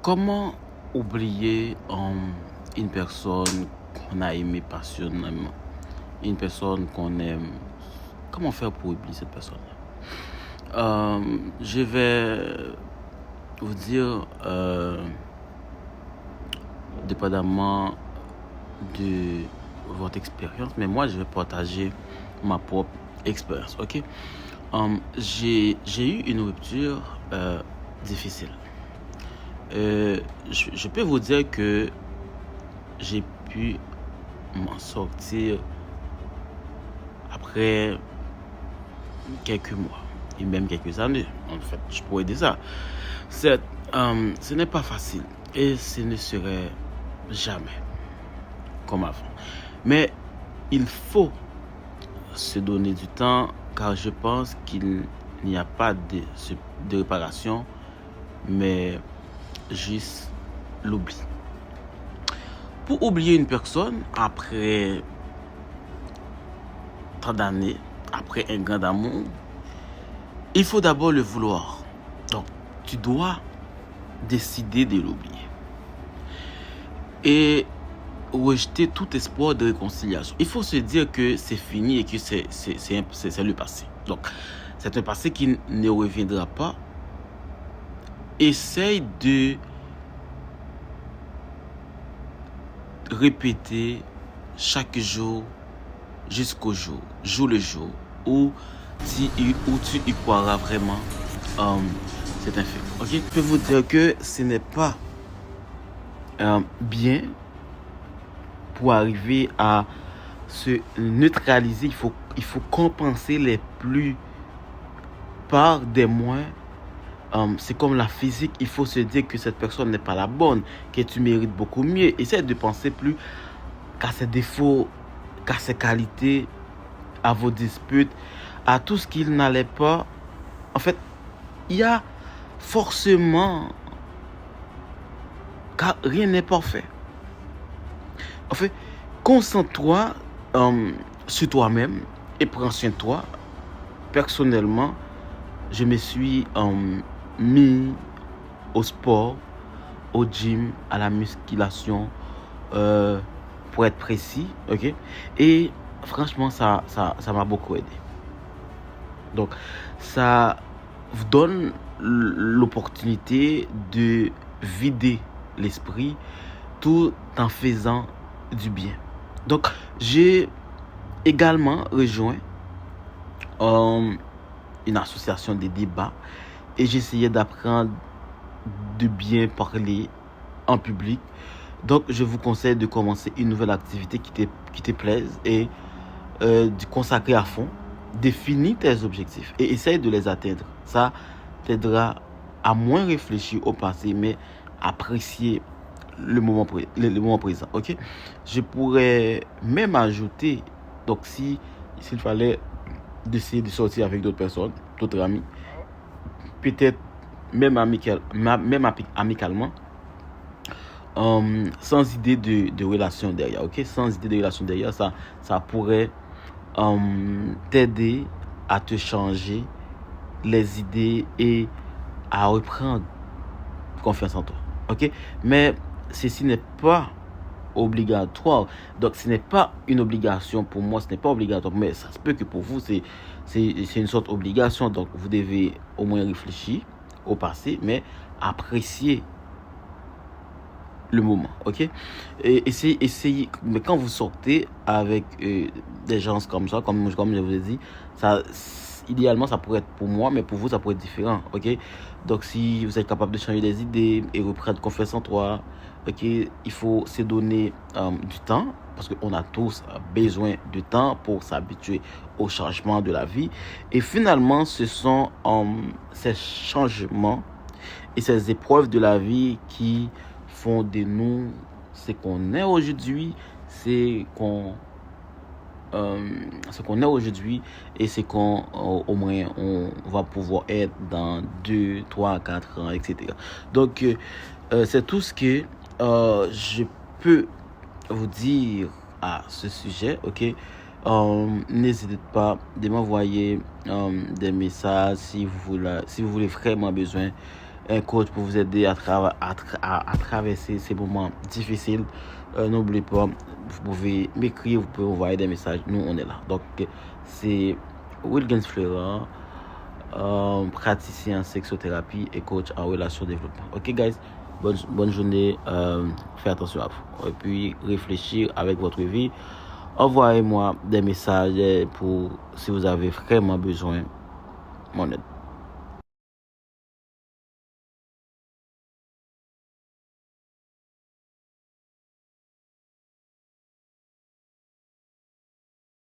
Comment oublier une personne qu'on a aimée passionnément, une personne qu'on aime? Comment faire pour oublier cette personne? Je vais vous dire, dépendamment de votre expérience, mais moi je vais partager ma propre expérience. Ok. J'ai eu une rupture difficile. Je peux vous dire que j'ai pu m'en sortir après quelques mois et même quelques années. En fait, je pourrais dire ça. Ce n'est pas facile et ce ne serait jamais comme avant. Mais il faut se donner du temps, car je pense qu'il n'y a pas de réparation, mais juste l'oubli. Pour oublier une personne après tant d'années, après un grand amour, il faut d'abord le vouloir. Donc, tu dois décider de l'oublier et rejeter tout espoir de réconciliation. Il faut se dire que c'est fini et que c'est le passé. Donc, c'est un passé qui ne reviendra pas. Essaye de répéter chaque jour jusqu'au jour le jour, où tu y croiras vraiment. C'est un fait. Ok, je peux vous dire que ce n'est pas bien pour arriver à se neutraliser. Il faut compenser les plus par des moins. C'est comme la physique, il faut se dire que cette personne n'est pas la bonne, que tu mérites beaucoup mieux. Essaye de penser plus qu'à ses défauts, qu'à ses qualités, à vos disputes, à tout ce qu'il n'allait pas. En fait, il y a forcément, car rien n'est parfait. En fait, concentre-toi sur toi-même et prends soin de toi. Personnellement, je me suis mis au sport, au gym, à la musculation, pour être précis, ok? Et franchement, ça m'a beaucoup aidé. Donc, ça vous donne l'opportunité de vider l'esprit tout en faisant du bien. Donc, j'ai également rejoint une association de débat et j'essayais d'apprendre de bien parler en public. Donc, je vous conseille de commencer une nouvelle activité qui te plaise et de consacrer à fond. Définis tes objectifs et essaye de les atteindre. Ça t'aidera à moins réfléchir au passé, mais apprécier le moment présent. Ok? Je pourrais même ajouter, donc s'il fallait d'essayer de sortir avec d'autres personnes, d'autres amis, peut-être même amicalement, sans idée de relation derrière. Ok? Sans idée de relation derrière, ça pourrait t'aider à te changer les idées et à reprendre confiance en toi. Ok? Mais ceci n'est pas obligatoire. Donc, ce n'est pas une obligation pour moi, ce n'est pas obligatoire. Mais ça se peut que pour vous, c'est une sorte d'obligation. Donc, vous devez au moins réfléchir au passé, mais apprécier le moment, ok? Et essayez, mais quand vous sortez avec des gens comme ça, comme je vous ai dit, ça, idéalement, ça pourrait être pour moi, mais pour vous, ça pourrait être différent, ok? Donc, si vous êtes capable de changer des idées et reprendre confiance en toi, ok, il faut se donner du temps, parce qu'on a tous besoin de temps pour s'habituer au changement de la vie. Et finalement, ce sont ces changements et ces épreuves de la vie qui font de nous ce qu'on est aujourd'hui, ce qu'on est aujourd'hui et ce qu'on au moins on va pouvoir être dans 2, 3, 4 ans, etc. Donc c'est tout ce que je peux vous dire à ce sujet, ok? N'hésitez pas de m'envoyer des messages si vous voulez vraiment besoin un coach pour vous aider à traverser ces moments difficiles. N'oubliez pas, vous pouvez m'écrire, vous pouvez envoyer des messages. Nous, on est là. Donc, c'est Wilgens Fleurin, praticien en sexothérapie et coach en relation développement. Ok, guys, bonne journée. Faites attention à vous. Et puis, réfléchir avec votre vie. Envoyez-moi des messages pour si vous avez vraiment besoin de mon aide.